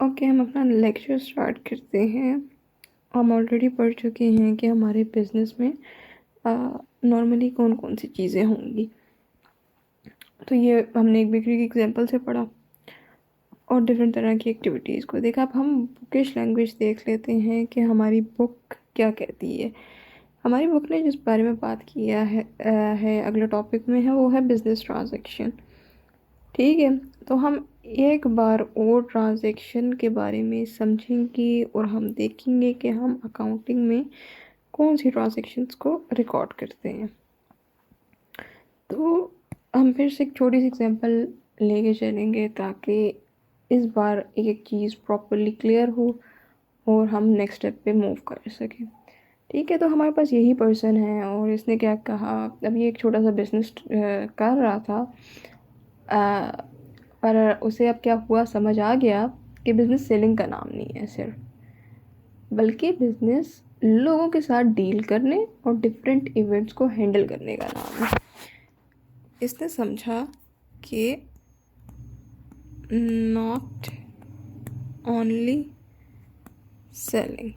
Okay, हम अपना lecture start करते हैं। हम ऑलरेडी पढ़ चुके हैं कि हमारे बिजनेस में नॉर्मली कौन कौन सी चीज़ें होंगी। तो ये हमने एक बिक्री की एग्जांपल से पढ़ा और डिफरेंट तरह की एक्टिविटीज़ को देखा। अब हम बुकिश लैंग्वेज देख लेते हैं कि हमारी बुक क्या कहती है। हमारी बुक ने जिस बारे में बात किया है अगले टॉपिक में है, वो है बिजनेस ट्रांजैक्शन। ठीक है, तो हम एक बार और ट्रांजैक्शन के बारे में समझेंगे और हम देखेंगे कि हम अकाउंटिंग में कौन सी ट्रांजैक्शंस को रिकॉर्ड करते हैं। तो हम फिर से एक छोटी सी एग्जांपल लेके चलेंगे ताकि इस बार एक एक चीज़ प्रॉपरली क्लियर हो और हम नेक्स्ट स्टेप पे मूव कर सकें। ठीक है, तो हमारे पास यही पर्सन है और इसने क्या कहा। अब ये एक छोटा सा बिजनेस कर रहा था, पर उसे अब क्या हुआ, समझ आ गया कि बिज़नेस सेलिंग का नाम नहीं है सिर्फ, बल्कि बिज़नेस लोगों के साथ डील करने और डिफरेंट इवेंट्स को हैंडल करने का नाम है। इसने समझा कि नॉट ओनली सेलिंग,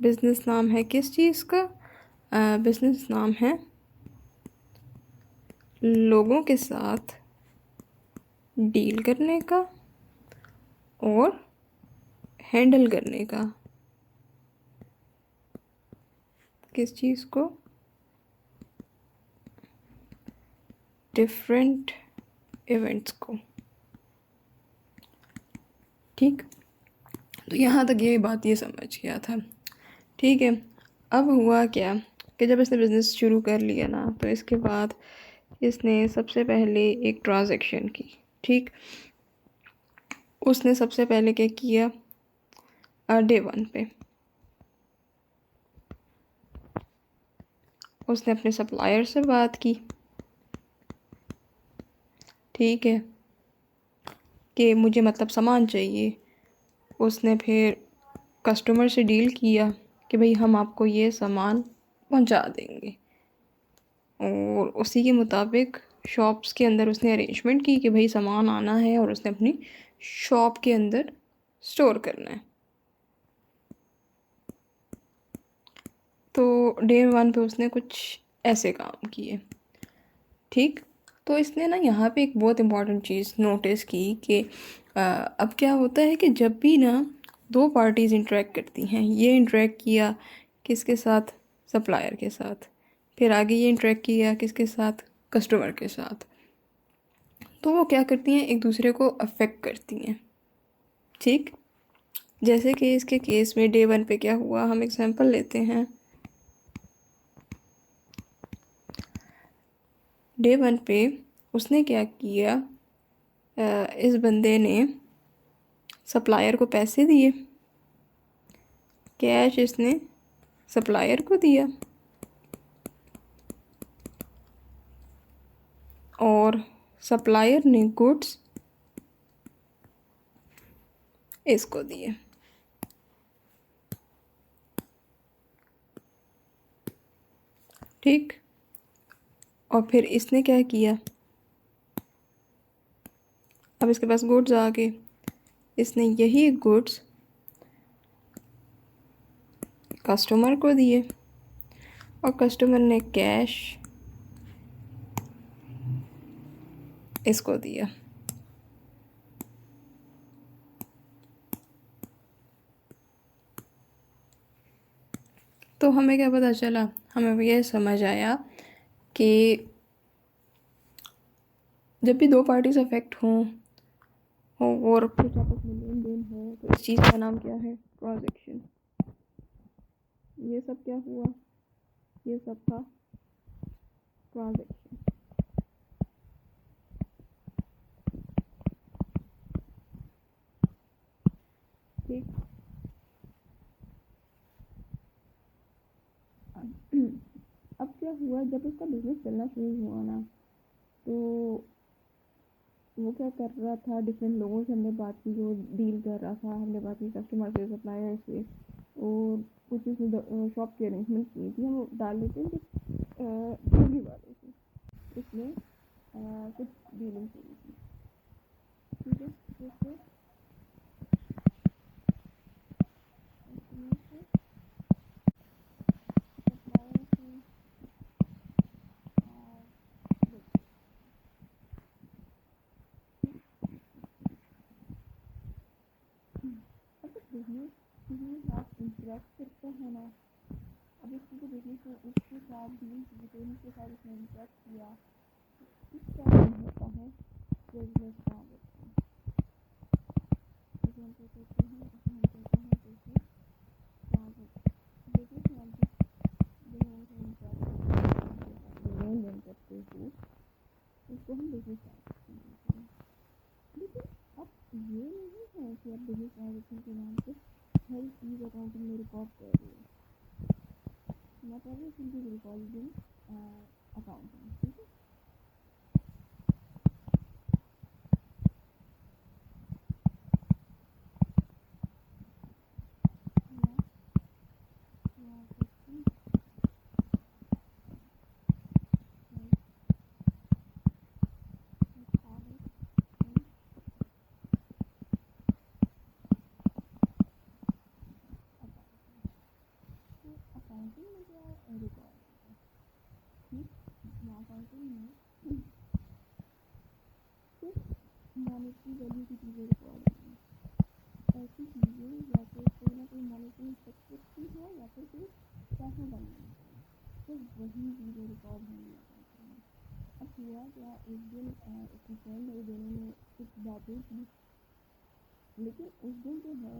बिज़नेस नाम है किस चीज़ का, बिज़नेस नाम है लोगों के साथ डील करने का और हैंडल करने का। किस चीज़ को, डिफरेंट इवेंट्स को। ठीक, तो यहाँ तक ये बात ये समझ गया था। ठीक है, अब हुआ क्या कि जब इसने बिज़नेस शुरू कर लिया ना, तो इसके बाद इसने सबसे पहले एक ट्रांजैक्शन की। ठीक, उसने सबसे पहले क्या किया, डे 1 पे उसने अपने सप्लायर से बात की। ठीक है, कि मुझे मतलब सामान चाहिए। उसने फिर कस्टमर से डील किया कि भाई हम आपको ये सामान पहुंचा देंगे, और उसी के मुताबिक शॉप्स के अंदर उसने अरेंजमेंट की कि भाई सामान आना है और उसने अपनी शॉप के अंदर स्टोर करना है। तो डे 1 पे उसने कुछ ऐसे काम किए। ठीक, तो इसने ना यहाँ पे एक बहुत इम्पॉर्टेंट चीज़ नोटिस की कि अब क्या होता है कि जब भी ना दो पार्टीज़ इंटरेक्ट करती हैं, ये इंटरेक्ट किया किसके साथ, सप्लायर के साथ, फिर आगे ये इंटरेक्ट किया किसके साथ, कस्टमर के साथ, तो वो क्या करती हैं, एक दूसरे को अफेक्ट करती हैं। ठीक, जैसे कि इसके केस में डे 1 पे क्या हुआ, हम एग्जांपल लेते हैं। डे 1 पे उसने क्या किया, इस बंदे ने सप्लायर को पैसे दिए, कैश इसने सप्लायर को दिया और सप्लायर ने गुड्स इसको दिए। ठीक, और फिर इसने क्या किया, अब इसके पास गुड्स आ गए, इसने यही गुड्स कस्टमर को दिए और कस्टमर ने कैश इसको दिया। तो हमें क्या पता चला, हमें यह समझ आया कि जब भी दो पार्टीज अफेक्ट हों और कुछ आपस में लेन देन हो, तो इस चीज़ का नाम क्या है, ट्रांजैक्शन। ये सब क्या हुआ, ये सब था ट्रांजैक्शन। ठीक, अब क्या हुआ, जब उसका बिजनेस चलना शुरू हुआ ना, तो वो क्या कर रहा था, डिफरेंट लोगों से हमने बात की, जो डील कर रहा था, हमने बात की कस्टमर से, सप्लायर से, और कुछ उसने शॉप की अरेंजमेंट की थी। हम डाल लेते हैं डिलीवरी वालों से, इसमें कुछ डीलिंग की थी। ठीक है, तो बिजनेस किसी के साथ इंटरेक्ट करता है ना, अब इसकी तो बिजनेस है, उसके साथ डील की तो उनके साथ उसने इंटरेक्ट किया, इस टाइम होता है बिजनेस काम होता है। हम क्या कहते हैं, हम कहते हैं बिजनेस काम होता है। बिजनेस में आप जिस लोगों से इंटरेक्ट लेन देन करते हो उसको हम बिजनेस ट्रांजेक्शन कहते हैं। लेकिन अब ये नहीं है कि आप बिजनेस ट्रांजेक्शन के नाम से हर चीज़ अकाउंटिंग में रिकॉर्ड कर रहे हो। Not everything is recording accounting, ठीक है। अकाउंटिंग में क्या रिकॉर्ड होता है, ठीक। अकाउंटिंग में सिर्फ मॉनेटरी वैल्यू की चीज़ें रिकॉर्ड होंगी, ऐसी चीज़ें या तो कोई ना कोई मॉनेटरी स्ट्रक्चर की है या फिर कोई पैसा बनना है, तो वही चीज़ें रिकॉर्ड होंगी अकाउंटिंग में। अब हुआ क्या, एक दिन उसकी फ्रेंड और दोनों ने कुछ बातें की, लेकिन उस दिन जो है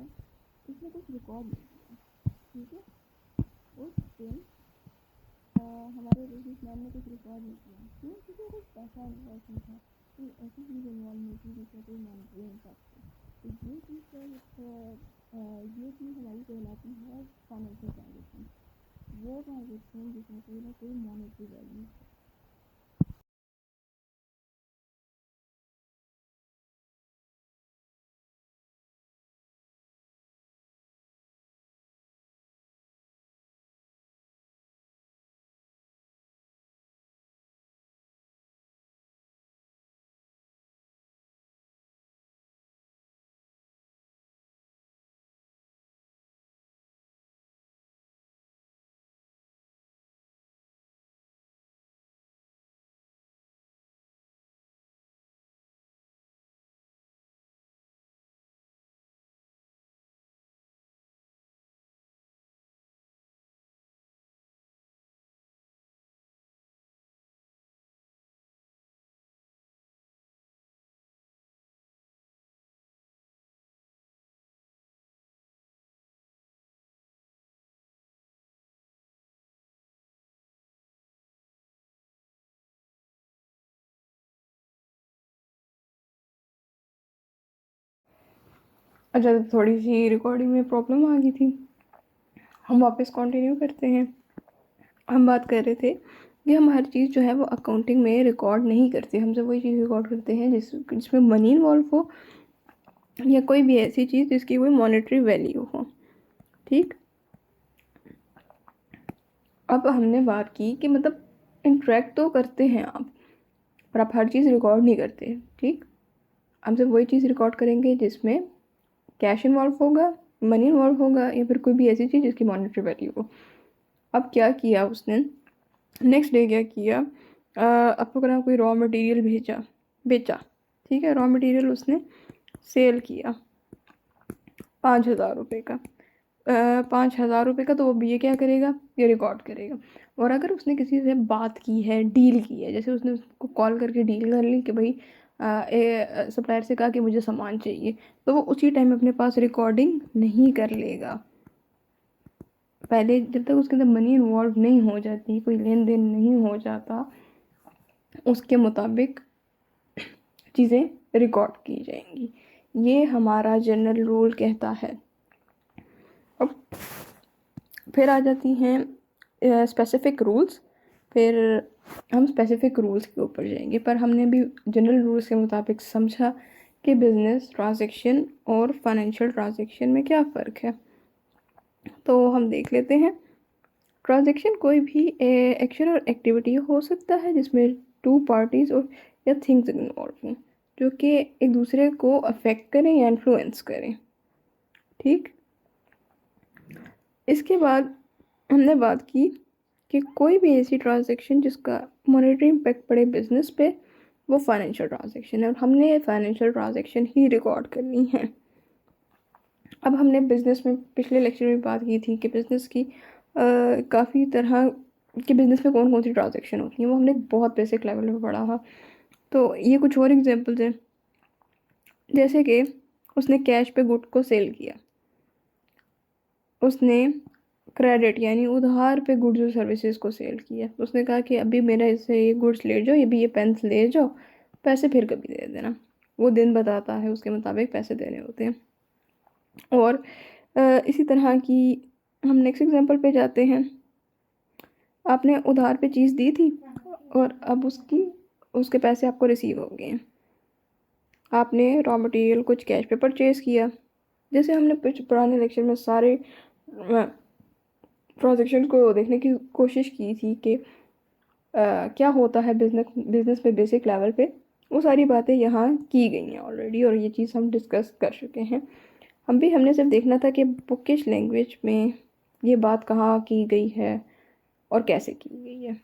उसने कुछ रिकॉर्ड नहीं किया, ठीक है। उस दिन हमारे बिजनेसमैन ने कुछ रिकॉर्ड नहीं किया, क्यों? क्योंकि कुछ पैसा इन्वॉल्व नहीं था, कोई ऐसी चीज़ इन्वॉल्व नहीं थी जिसका कोई मॉनेटरी इम्पैक्ट हो। तो ये चीज़ ये चीज़ हमारी कहलाती है फाइनेंशियल ट्रांजेक्शन, वो ट्रांजेक्शन जिसमें कोई ना कोई मॉनेटरी वैल्यू है। अच्छा, तो थोड़ी सी रिकॉर्डिंग में प्रॉब्लम आ गई थी, हम वापस कंटिन्यू करते हैं। हम बात कर रहे थे कि हम हर चीज़ जो है वो अकाउंटिंग में रिकॉर्ड नहीं करते, हमसे वही चीज़ रिकॉर्ड करते हैं जिसमें मनी इन्वॉल्व हो या कोई भी ऐसी चीज़ जिसकी कोई मॉनेटरी वैल्यू हो, ठीक। अब हमने बात की कि मतलब इंटरेक्ट तो करते हैं आप, पर आप हर चीज़ रिकॉर्ड नहीं करते, ठीक। हमसे वही चीज़ रिकॉर्ड करेंगे जिसमें कैश इन्वॉल्व होगा, मनी इन्वॉल्व होगा या फिर कोई भी ऐसी चीज़ जिसकी मॉनेटरी वैल्यू हो। अब क्या किया उसने, नेक्स्ट डे क्या किया, आपको अगर कोई रॉ मटेरियल बेचा, ठीक है, रॉ मटेरियल उसने सेल किया 5,000 रुपये का, 5,000 रुपये का, तो वो ये क्या करेगा, ये रिकॉर्ड करेगा। और अगर उसने किसी से बात की है, डील की है, जैसे उसने उसको कॉल करके डील कर ली कि भाई सप्लायर से कहा कि मुझे सामान चाहिए, तो वो उसी टाइम अपने पास रिकॉर्डिंग नहीं कर लेगा। पहले जब तक उसके अंदर मनी इन्वॉल्व नहीं हो जाती, कोई लेन देन नहीं हो जाता, उसके मुताबिक चीज़ें रिकॉर्ड की जाएंगी। ये हमारा जनरल रूल कहता है। अब फिर आ जाती हैं स्पेसिफिक रूल्स, फिर हम स्पेसिफिक रूल्स के ऊपर जाएंगे, पर हमने भी जनरल रूल्स के मुताबिक समझा कि बिजनेस ट्रांजैक्शन और फाइनेंशियल ट्रांजैक्शन में क्या फ़र्क है। तो हम देख लेते हैं। ट्रांजैक्शन कोई भी एक्शन और एक्टिविटी हो सकता है जिसमें टू पार्टीज और या थिंग्स इन्वॉल्व हों, जो कि एक दूसरे को अफेक्ट करें या इन्फ्लुएंस करें, ठीक। इसके बाद हमने बात की कि कोई भी ऐसी ट्रांजैक्शन जिसका मॉनेटरी इम्पैक्ट पड़े बिजनेस पे, वो फाइनेंशियल ट्रांजैक्शन है, और हमने फाइनेंशियल ट्रांजैक्शन ही रिकॉर्ड करनी है। अब हमने बिज़नेस में पिछले लेक्चर में बात की थी कि बिज़नेस की काफ़ी तरह कि बिज़नेस में कौन कौन सी ट्रांजेक्शन होती हैं, वो हमने बहुत बेसिक लेवल पे पढ़ा था। तो ये कुछ और एग्जांपल्स हैं, जैसे कि उसने कैश पे गुड को सेल किया, उसने क्रेडिट यानी उधार पे गुड्स और सर्विसेज को सेल किया। उसने कहा कि अभी मेरा इससे ये गुड्स ले जाओ, ये भी ये पेन्स ले जाओ, पैसे फिर कभी दे देना। वो दिन बताता है, उसके मुताबिक पैसे देने होते हैं। और इसी तरह की हम नेक्स्ट एग्जांपल पे जाते हैं। आपने उधार पे चीज़ दी थी और अब उसके पैसे आपको रिसीव हो गए हैं। आपने रॉ मटेरियल कुछ कैश पे परचेज़ किया। जैसे हमने कुछ पुराने लेक्चर में सारे ट्रांजेक्शन को देखने की कोशिश की थी कि क्या होता है बिजनेस में बेसिक लेवल पे, वो सारी बातें यहाँ की गई हैं ऑलरेडी, और ये चीज़ हम डिस्कस कर चुके हैं। हमने सिर्फ देखना था कि बुकिश लैंग्वेज में ये बात कहाँ की गई है और कैसे की गई है।